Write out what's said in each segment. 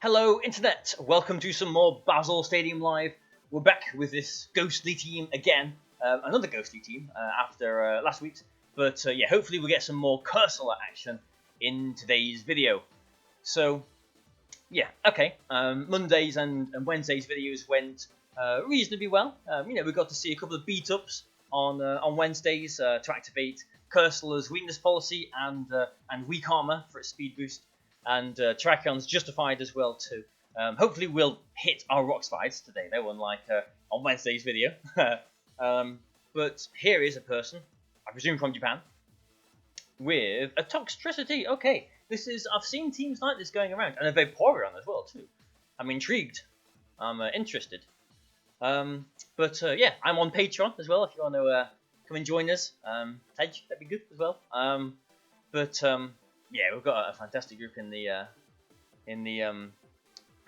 Hello Internet, welcome to some more Bazzle Stadium Live. We're back with this ghostly team again, another ghostly team after last week's, but yeah, hopefully we'll get some more Cursor action in today's video. So yeah, okay, Mondays and Wednesdays videos went reasonably well. We got to see a couple of beat-ups on Wednesdays to activate Cursor's weakness policy and weak armor for its speed boost. And Terracion's justified as well too. Hopefully we'll hit our rock slides today though, unlike on Wednesday's video. But here is a person, I presume from Japan, with a Toxtricity. Okay, I've seen teams like this going around, and a Vaporeon as well too. I'm intrigued. I'm interested. Yeah, I'm on Patreon as well. If you want to come and join us, Tej, that'd be good as well. Yeah, we've got a fantastic group in the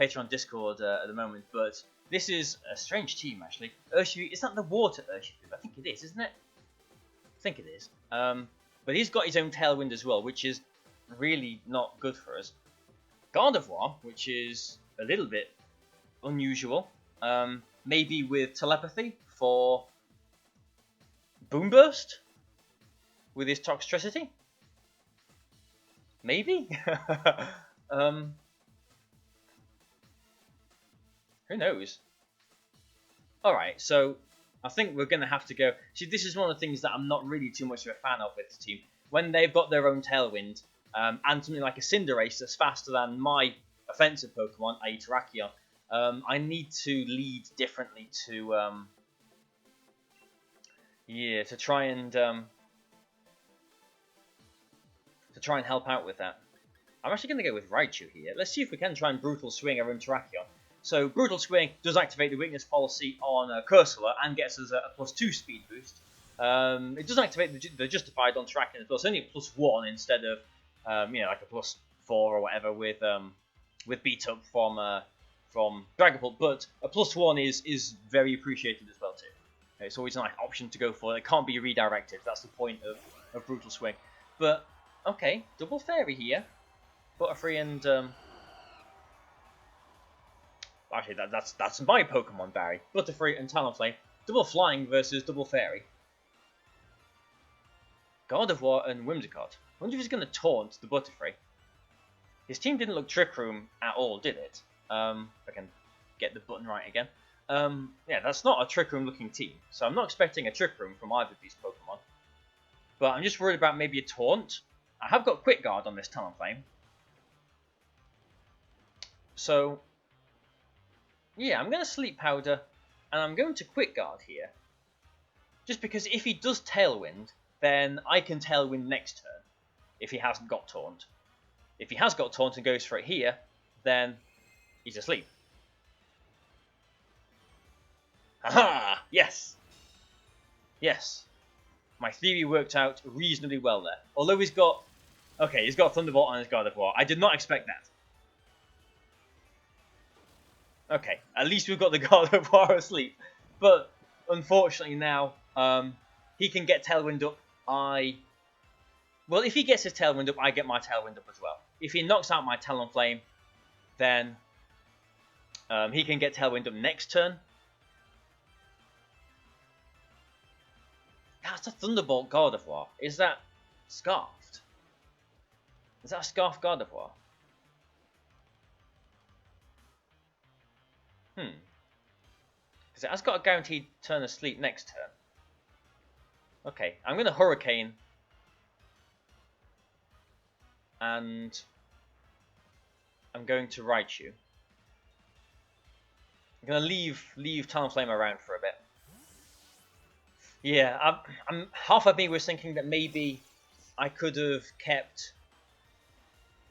Patreon Discord at the moment, but this is a strange team actually. Urshifu, is that the water Urshifu? I think it is, isn't it? I think it is. But he's got his own Tailwind as well, which is really not good for us. Gardevoir, which is a little bit unusual. Maybe with Telepathy for Boom Burst with his Toxtricity. Maybe? Who knows? Alright, so I think we're going to have to go... See, this is one of the things that I'm not really too much of a fan of with this team. When they've got their own Tailwind, and something like a Cinderace that's faster than my offensive Pokemon, i.e. Terrakion, I need to lead differently to... to try and help out with that. I'm actually going to go with Raichu here. Let's see if we can try and Brutal Swing our own Terrakion. So Brutal Swing does activate the weakness policy on Cursor and gets us a +2 speed boost. It does activate the Justified on Terrakion as well. It's only a +1 instead of like a +4 or whatever with beat up from Dragapult. But a +1 is very appreciated as well too. It's always a nice option to go for. It can't be redirected. That's the point of Brutal Swing. But okay, double Fairy here. Butterfree and actually that's my Pokemon, Barry. Butterfree and Talonflame. Double Flying versus double Fairy. Gardevoir and Whimsicott. I wonder if he's going to taunt the Butterfree. His team didn't look Trick Room at all, did it? If I can get the button right again. Yeah, that's not a Trick Room looking team. So I'm not expecting a Trick Room from either of these Pokemon. But I'm just worried about maybe a taunt. I have got Quick Guard on this Talonflame. So, yeah, I'm going to Sleep Powder, and I'm going to Quick Guard here. Just because if he does Tailwind, then I can Tailwind next turn, if he hasn't got Taunt. If he has got Taunt and goes for it here, then he's asleep. Haha! Yes! Yes. My theory worked out reasonably well there. Although he's got... Okay, he's got Thunderbolt on his Gardevoir. I did not expect that. Okay, at least we've got the Gardevoir asleep. But, unfortunately now, he can get Tailwind up. Well, if he gets his Tailwind up, I get my Tailwind up as well. If he knocks out my Talonflame, then he can get Tailwind up next turn. That's a Thunderbolt Gardevoir. Is that Scarfed? Is that a Scarfed Gardevoir? Because it has got a guaranteed turn of sleep next turn. Okay, I'm going to Hurricane. And I'm going to Raichu. I'm going to leave Talonflame around for a bit. Yeah, half of me was thinking that maybe I could have kept...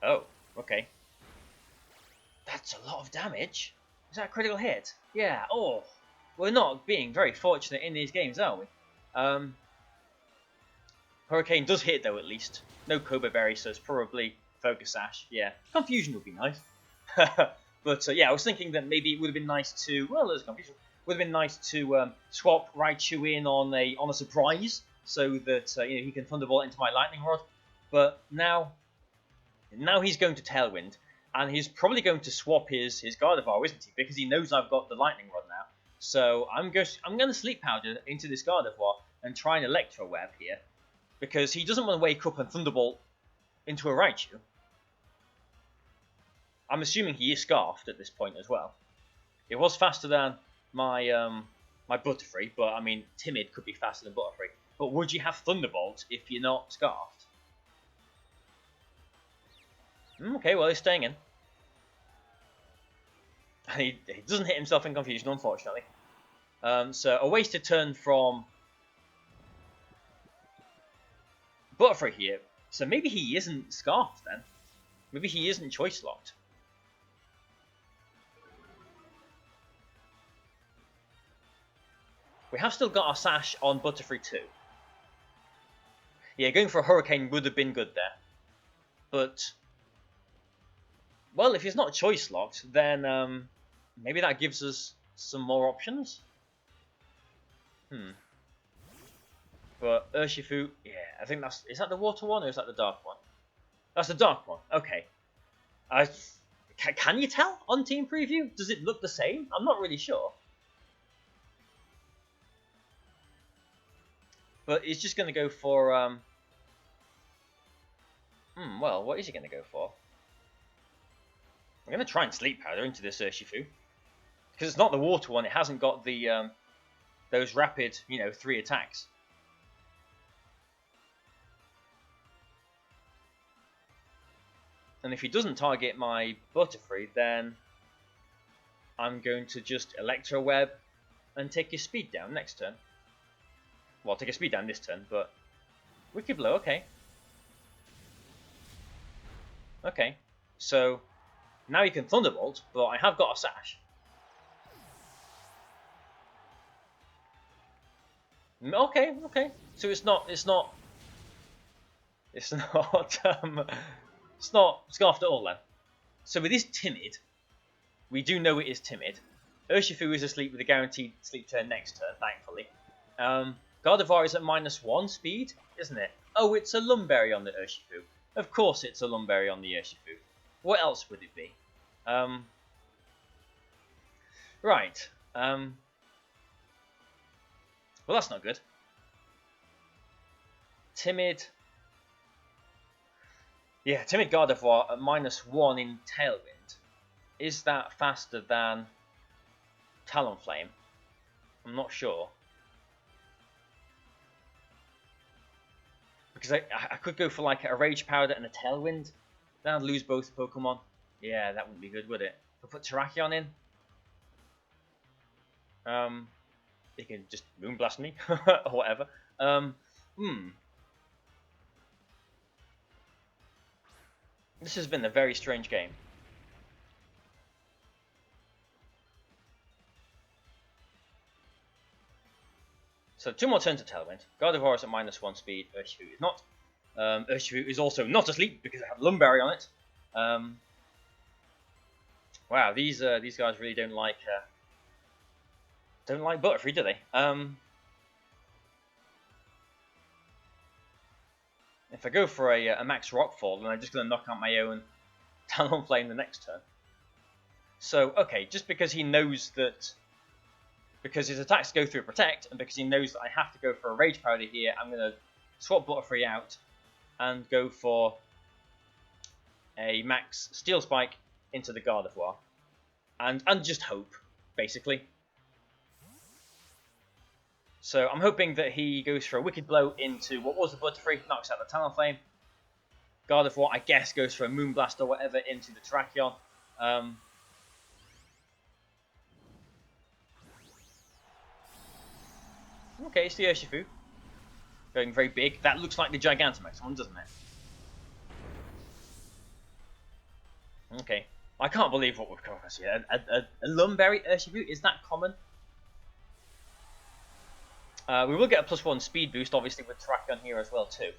Oh, okay. That's a lot of damage. Is that a critical hit? Yeah, oh. We're not being very fortunate in these games, are we? Hurricane does hit though, at least. No Cobra Berry, so it's probably Focus Sash. Yeah, Confusion would be nice. But yeah, I was thinking that maybe it would have been nice to... Well, there's Confusion. Would have been nice to swap Raichu in on a surprise, so that he can Thunderbolt into my Lightning Rod. But now he's going to Tailwind, And he's probably going to swap his Gardevoir, isn't he? Because he knows I've got the Lightning Rod now. So I'm going to Sleep Powder into this Gardevoir and try and Electro Web here. Because he doesn't want to wake up and Thunderbolt into a Raichu. I'm assuming he is Scarfed at this point as well. It was faster than my my Butterfree, but I mean, Timid could be faster than Butterfree. But would you have Thunderbolt if you're not Scarfed? Okay, well, he's staying in. And he doesn't hit himself in confusion, unfortunately. So a wasted turn from Butterfree here. So maybe he isn't Scarfed then. Maybe he isn't Choice Locked. We have still got our Sash on Butterfree too. Yeah, going for a Hurricane would have been good there. But, well, if he's not Choice Locked, then maybe that gives us some more options. But Urshifu, yeah, I think that's... Is that the water one or is that the dark one? That's the dark one, okay. Can you tell on Team Preview? Does it look the same? I'm not really sure. But he's just going to go for... well, what is he going to go for? I'm going to try and Sleep Powder into this Urshifu. Because it's not the water one, it hasn't got the those rapid, 3 attacks. And if he doesn't target my Butterfree, then I'm going to just Electro Web and take his speed down next turn. Well, take his speed down this turn, but Wicked Blow, okay. Okay, so now he can Thunderbolt, but I have got a Sash. Okay. So it's not Scarfed at all then. So it is Timid. We do know it is Timid. Urshifu is asleep with a guaranteed sleep turn next turn, thankfully. Gardevoir is at -1 speed, isn't it? Oh, it's a Lumberry on the Urshifu. Of course it's a Lumberry on the Urshifu. What else would it be? Right. Well, that's not good. Timid. Yeah, Timid Gardevoir at -1 in Tailwind. Is that faster than Talonflame? I'm not sure. Because I could go for like a Rage Powder and a Tailwind. Then I'd lose both Pokemon. Yeah, that wouldn't be good, would it? If I put Terrakion in. He can just Moonblast me, or whatever. This has been a very strange game. So 2 more turns of Tailwind. Gardevoir is at -1 speed. Urshifu is not. Urshifu is also not asleep because I have Lumberry on it. Wow, these guys really don't like Butterfree, do they? If I go for a Max Rockfall, then I'm just going to knock out my own Talonflame the next turn. So, okay, just because he knows that... Because his attacks go through Protect, and because he knows that I have to go for a Rage Powder here, I'm going to swap Butterfree out and go for a Max Steel Spike into the Gardevoir. And just hope, basically. So I'm hoping that he goes for a Wicked Blow into what was the Butterfree, knocks out the Talonflame. Gardevoir, I guess, goes for a Moonblast or whatever into the Terrakion. Okay, it's the Urshifu. Going very big. That looks like the Gigantamax one, doesn't it? Okay. I can't believe what we've come across here. A Lumberry Urshifu, is that common? We will get a +1 speed boost, obviously, with Terrakion here as well, too.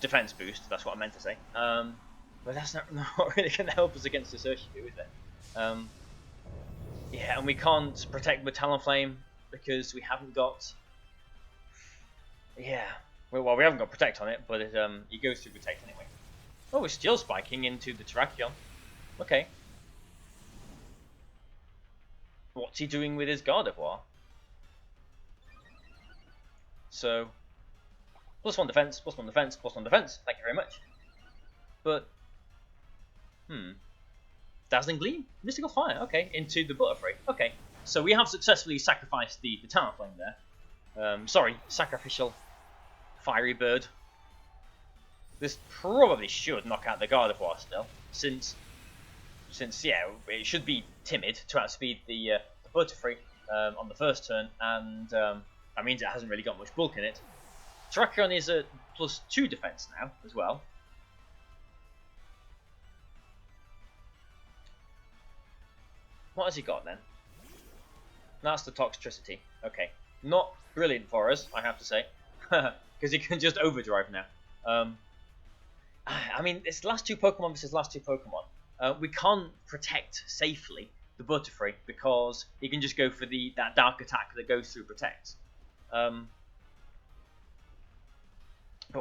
Defense boost, that's what I meant to say. But that's not really going to help us against this Urshifu, is it? Yeah, and we can't protect with Talonflame because we haven't got... Yeah. Well, we haven't got Protect on it, but it goes through Protect anyway. we're Steel Spiking into the Terrakion. Okay. What's he doing with his Gardevoir? So, +1 defense, +1 defense, +1 defense. Thank you very much. But, Dazzling Gleam, Mystical Fire. Okay, into the Butterfree. Okay, so we have successfully sacrificed the Talonflame there. Sorry, sacrificial Fiery Bird. This probably should knock out the Gardevoir still, since yeah, it should be timid to outspeed the Butterfree on the first turn, and that means it hasn't really got much bulk in it. Terrakion is at +2 defense now as well. What has he got then? That's the Toxtricity. Okay, not brilliant for us, I have to say, because he can just overdrive now. I mean, it's last two Pokemon versus last two Pokemon. We can't protect safely the Butterfree because he can just go for that Dark Attack that goes through Protect. But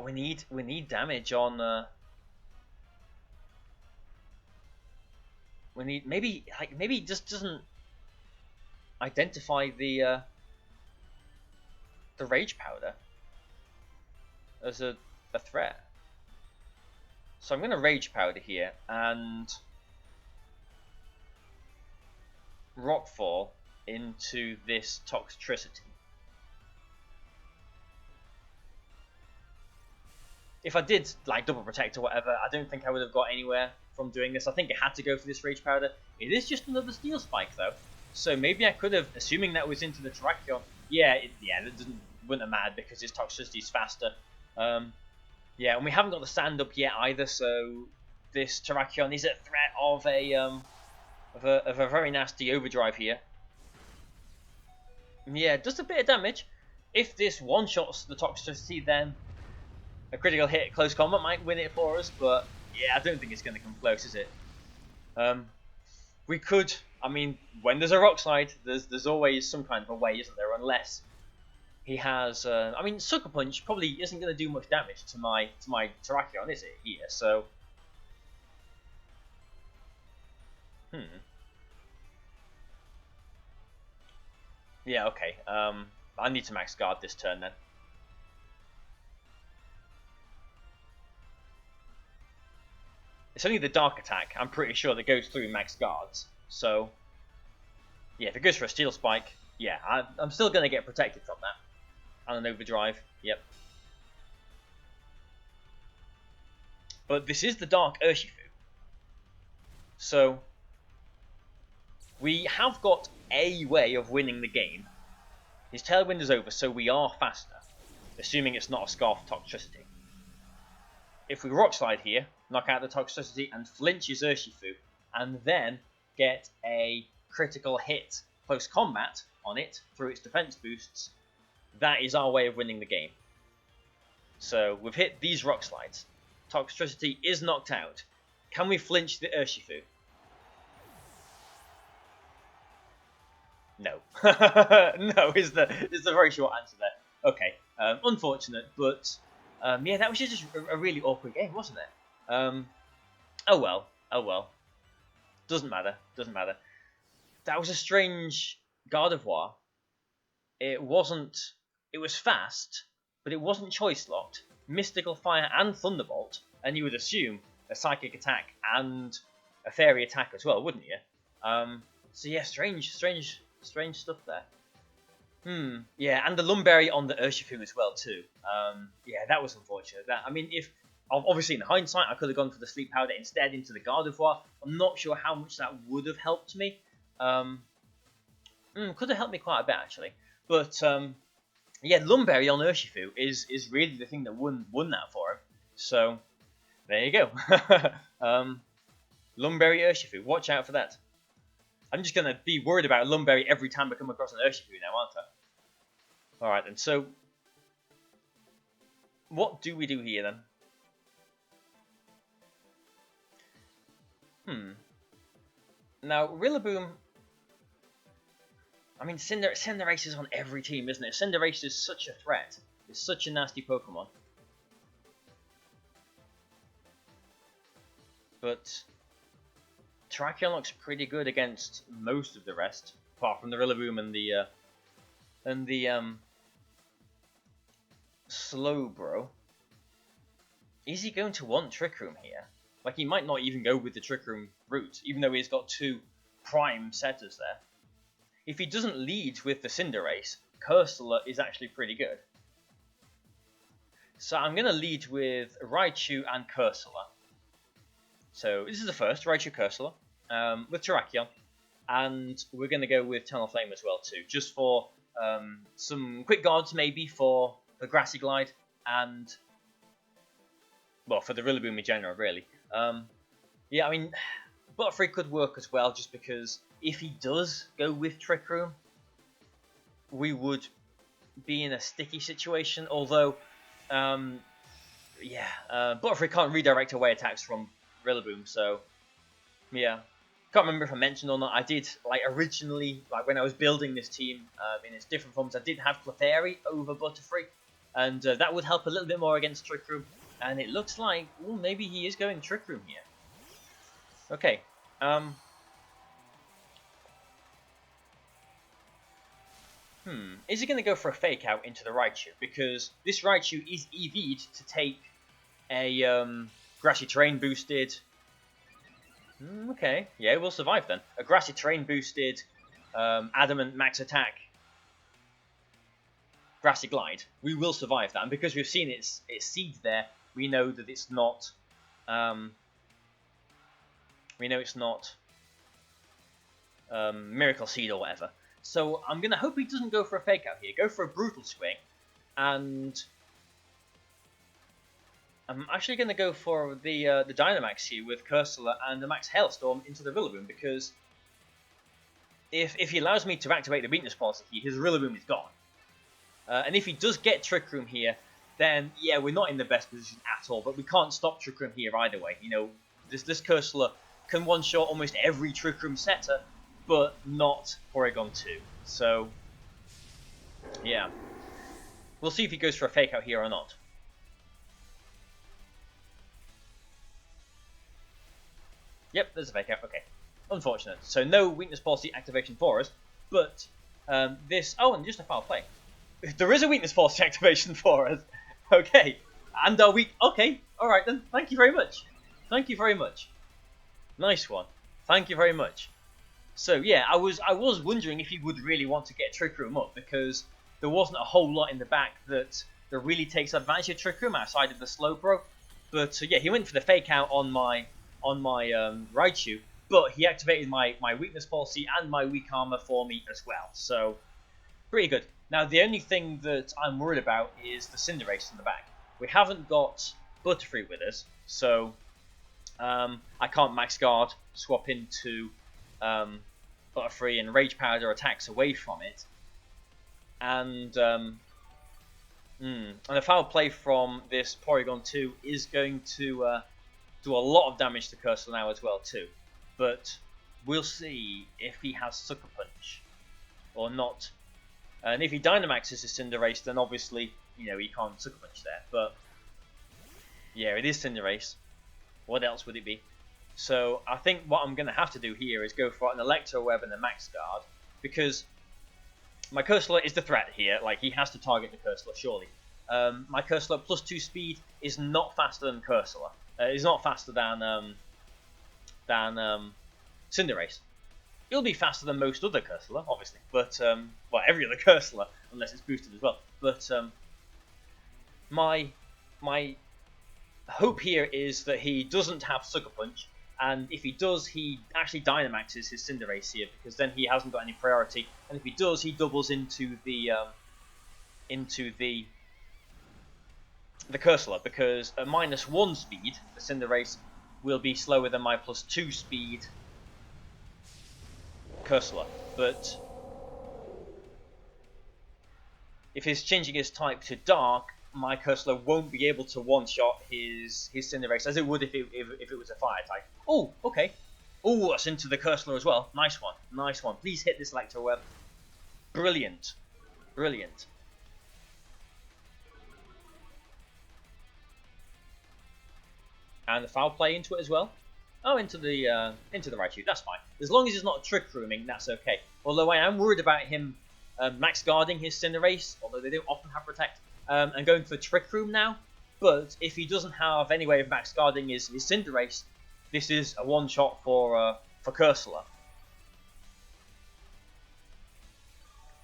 we need damage on. We need maybe he just doesn't identify the Rage Powder as a threat. So I'm going to Rage Powder here and Rockfall into this Toxtricity. If I did like double protect or whatever, I don't think I would have got anywhere from doing this. I think it had to go for this Rage Powder. It is just another Steel Spike though, so maybe I could have, assuming that was into the Terrakion. Yeah, that wouldn't have mattered because his Toxtricity is faster. Yeah, and we haven't got the stand up yet either, so this Terrakion is at threat of a very nasty overdrive here. Yeah, just a bit of damage. If this one shots the Toxtricity, then a critical hit at close combat might win it for us, but yeah, I don't think it's going to come close, is it? We could, I mean, when there's a Rock Slide, there's always some kind of a way, isn't there? Unless he has, I mean, Sucker Punch probably isn't going to do much damage to my Terrakion, is it? Here, so. Yeah, okay. I need to max guard this turn then. It's only the Dark Attack, I'm pretty sure, that goes through max guards. So, yeah, if it goes for a Steel Spike, yeah, I'm still going to get protected from that. And an Overdrive, yep. But this is the Dark Urshifu. So, we have got a way of winning the game. His Tailwind is over, so we are faster. Assuming it's not a Scarf Toxtricity. If we Rock Slide here, knock out the Toxtricity and flinch his Urshifu, and then get a critical hit close combat on it through its defense boosts, that is our way of winning the game. So we've hit these Rock Slides. Toxtricity is knocked out. Can we flinch the Urshifu? No. No is the very short answer there. Okay, unfortunate, but yeah, that was just a really awkward game, wasn't it? Oh well. Doesn't matter. That was a strange Gardevoir. It was fast, but it wasn't choice locked. Mystical Fire and Thunderbolt, and you would assume a Psychic Attack and a Fairy Attack as well, wouldn't you? So yeah, strange stuff there. Yeah, and the Lumberry on the Urshifu as well too. Yeah, that was unfortunate. I mean, if obviously in hindsight I could have gone for the Sleep Powder instead into the Gardevoir. I'm not sure how much that would have helped me. Could have helped me quite a bit actually. But yeah, Lumberry on Urshifu is really the thing that won that for him. So there you go. Lumberry Urshifu. Watch out for that. I'm just going to be worried about Lumberry every time I come across an Urshifu now, aren't I? Alright then, so what do we do here then? Now, Rillaboom, I mean, Cinderace is on every team, isn't it? Cinderace is such a threat. It's such a nasty Pokemon. But Terrakion looks pretty good against most of the rest, apart from the Rillaboom and the Slowbro. Is he going to want Trick Room here? Like, he might not even go with the Trick Room route, even though he's got 2 prime setters there. If he doesn't lead with the Cinderace, Cursula is actually pretty good. So I'm going to lead with Raichu and Cursula. So this is the first, Raichu Cursula, with Terrakion. And we're going to go with Talonflame as well too, just for some quick guards maybe for the Grassy Glide and, well, for the Rillaboom in general, really. Yeah, I mean, Butterfree could work as well, just because if he does go with Trick Room, we would be in a sticky situation. Although, yeah, Butterfree can't redirect away attacks from Rillaboom, so yeah. Can't remember if I mentioned or not. I did, like, originally, like when I was building this team in its different forms, I did have Clefairy over Butterfree, and that would help a little bit more against Trick Room. And it looks like, ooh, maybe he is going Trick Room here. Okay. Is he going to go for a Fake Out into the Raichu? Because this Raichu is EV'd to take a Grassy Terrain boosted. Okay, yeah, we'll survive then. A Grassy Terrain boosted Adamant Max Attack Grassy Glide. We will survive that, and because we've seen its seed there, we know that it's not. We know it's not Miracle Seed or whatever. So I'm gonna hope he doesn't go for a Fake Out here. Go for a Brutal Swing, and I'm actually gonna go for the Dynamax here with Cursula and the Max Hailstorm into the Rillaboom, because if he allows me to activate the Weakness Policy here, his Rillaboom is gone. And if he does get Trick Room here, then yeah, we're not in the best position at all. But we can't stop Trick Room here either way. You know, this Cursula can one-shot almost every Trick Room setter, but not Porygon 2. So yeah, we'll see if he goes for a Fake Out here or not. Yep, there's a Fake Out. Okay, unfortunate. So no Weakness Policy activation for us, but this. Oh, and just a foul play. There is a Weakness Policy activation for us. Okay, and our weak. Okay, all right then. Thank you very much. Thank you very much. Nice one. Thank you very much. So yeah, I was wondering if he would really want to get Trick Room up, because there wasn't a whole lot in the back that really takes advantage of Trick Room outside of the Slowbro. But yeah, he went for the Fake Out on my Raichu, but he activated my Weakness Policy and my Weak Armor for me as well. So pretty good. Now the only thing that I'm worried about is the Cinderace in the back. We haven't got Butterfree with us, so I can't Max Guard, swap into Butterfree and Rage Powder attacks away from it. And a foul play from this Porygon 2 is going to do a lot of damage to Cursor now as well too. But we'll see if he has Sucker Punch or not. And if he Dynamaxes his Cinderace, then obviously, you know, he can't Sucker Punch there. But yeah, it is Cinderace. What else would it be? So I think what I'm going to have to do here is go for an Electro Web and a Max Guard, because my Cursor is the threat here. Like, he has to target the Cursor, surely. My Cursor plus 2 speed is not faster than Cursor. It's not faster than Cinderace. It'll be faster than most other Cursor, obviously, but well, every other Cursor, unless it's boosted as well. But my hope here is that he doesn't have Sucker Punch, and if he does, he actually Dynamaxes his Cinderace here, because then he hasn't got any priority. And if he does, he doubles into the Cursor, because at -1 speed, the Cinderace will be slower than my +2 speed Cursor. But if he's changing his type to Dark, my Cursor won't be able to one-shot his Cinderace as it would if it was a Fire type. Oh, okay. Oh, that's into the Cursor as well. Nice one. Nice one. Please hit this Electro Web. Brilliant. Brilliant. And the foul play into it as well. Oh, into the Raichu. That's fine. As long as it's not Trick Rooming, that's okay. Although I am worried about him max guarding his Cinderace, although they don't often have Protect, and going for Trick Room now. But if he doesn't have any way of max guarding his Cinderace, this is a one-shot for Cursula.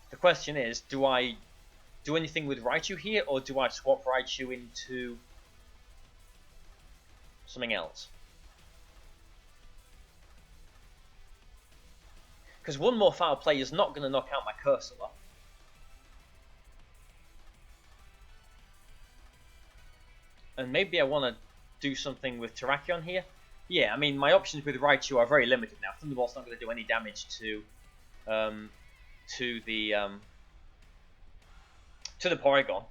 The question is, do I do anything with Raichu here, or do I swap Raichu into something else? Because one more foul play is not going to knock out my Cursula. And maybe I want to do something with Terrakion here. Yeah, I mean, my options with Raichu are very limited now. Thunderbolt's not going to do any damage to the Porygon,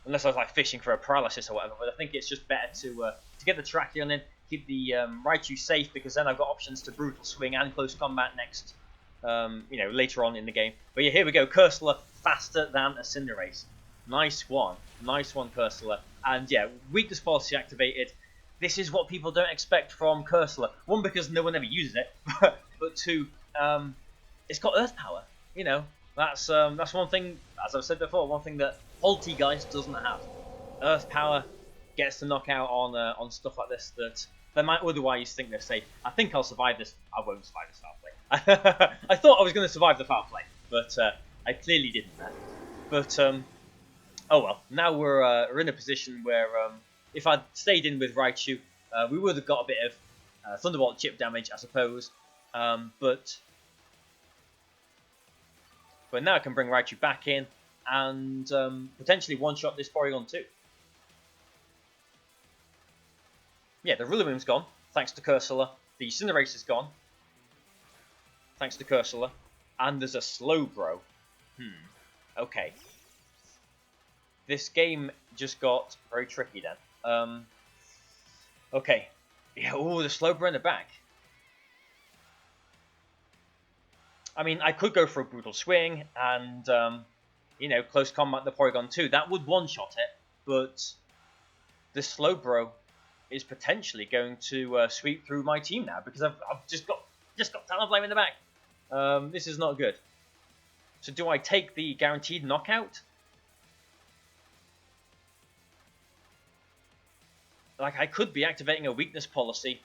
unless I was like fishing for a paralysis or whatever. But I think it's just better to get the Terrakion in, keep the Raichu safe, because then I've got options to Brutal Swing and Close Combat next, later on in the game. But yeah, here we go. Cursula faster than a Cinderace. Nice one, Cursula. And yeah, Weakness Policy activated. This is what people don't expect from Cursula. One, because no one ever uses it, but two, it's got Earth Power. You know, that's one thing, as I've said before, one thing that Poltegeist doesn't have. Earth Power gets to knock out on stuff like this that they might otherwise think they're safe. I think I'll survive this. I won't survive this foul play. I thought I was going to survive the foul play, but I clearly didn't there. But oh well, now we're in a position where if I'd stayed in with Raichu, we would have got a bit of Thunderbolt chip damage, I suppose. But now I can bring Raichu back in and potentially one-shot this Porygon too. Yeah, the Rillaboom's gone, thanks to Cursula. The Cinderace is gone, thanks to Cursula. And there's a Slowbro. Okay. This game just got very tricky then. Okay. Yeah, ooh, the Slowbro in the back. I mean, I could go for a Brutal Swing and, Close Combat the Porygon 2. That would one-shot it, but the Slowbro is potentially going to sweep through my team now, because I've just got Talonflame in the back. This is not good. So do I take the guaranteed knockout? Like, I could be activating a weakness policy.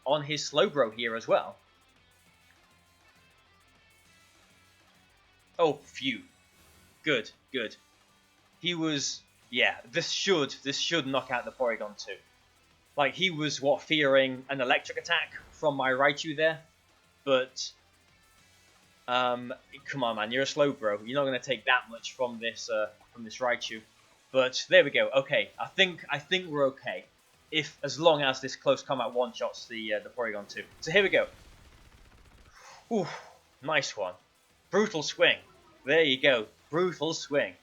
On his Slowbro here as well. Oh, phew. Good. He was... Yeah, this should knock out the Porygon too. Like, he was, fearing an electric attack from my Raichu there. But, come on, man, you're a Slowbro. You're not going to take that much from this Raichu. But there we go. Okay, I think we're okay. As long as this Close Combat one-shots the Porygon 2. So here we go. Ooh, nice one. Brutal Swing. There you go. Brutal Swing.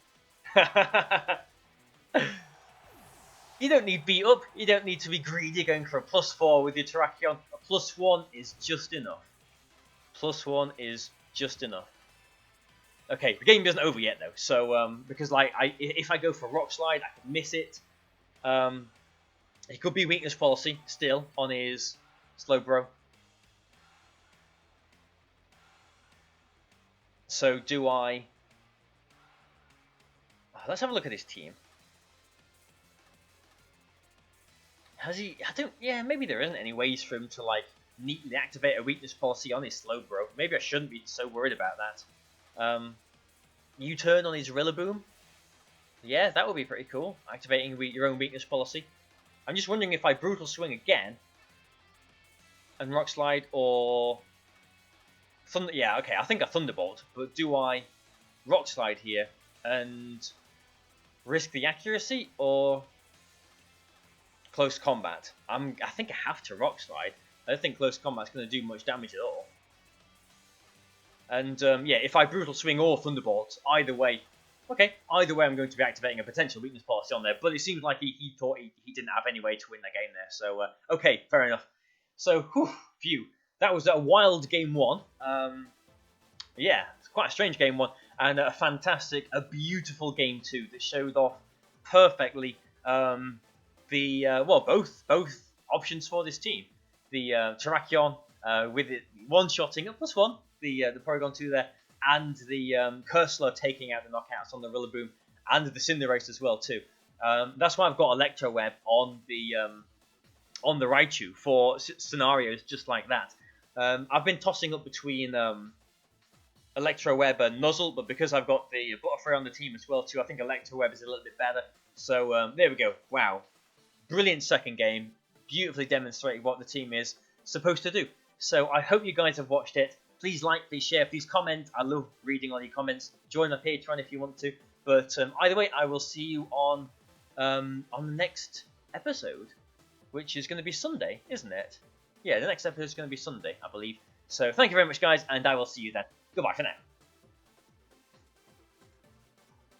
You don't need beat up. You don't need to be greedy going for a +4 with your Terrakion. A +1 is just enough. +1 is just enough. Okay, the game isn't over yet though. So because if I go for Rock Slide, I could miss it. It could be Weakness Policy still on his Slowbro. So do I... Let's have a look at his team. Has he... Yeah, maybe there isn't any ways for him to, neatly activate a Weakness Policy on his Slowbro. Maybe I shouldn't be so worried about that. U-turn on his Rillaboom. Yeah, that would be pretty cool. Activating your own Weakness Policy. I'm just wondering if I Brutal Swing again and Rock Slide, or Thunder. Yeah, okay, I think a Thunderbolt, but do I Rock Slide here and risk the accuracy, or Close Combat? I think I have to Rock Slide. I don't think Close Combat's going to do much damage at all. And yeah, if I Brutal Swing or Thunderbolt, either way. Okay, either way I'm going to be activating a potential Weakness Policy on there, but it seems like he thought he didn't have any way to win that game there, so okay, fair enough. So, phew, that was a wild game one. Yeah, it's quite a strange game one, and a beautiful game two that showed off perfectly the well, both options for this team. The Terrakion with it one-shotting at +1, the Porygon 2 there, and the Cursor taking out the knockouts on the Rillaboom, and the Cinderace as well too. That's why I've got Electro Web on the Raichu for scenarios just like that. I've been tossing up between Electro Web and Nuzzle, but because I've got the Butterfree on the team as well too, I think Electro Web is a little bit better. So there we go. Wow, brilliant second game. Beautifully demonstrated what the team is supposed to do. So I hope you guys have watched it. Please like, please share, please comment. I love reading all your comments. Join my Patreon if you want to. But either way, I will see you on the next episode, which is going to be Sunday, isn't it? Yeah, the next episode is going to be Sunday, I believe. So thank you very much, guys, and I will see you then. Goodbye for now.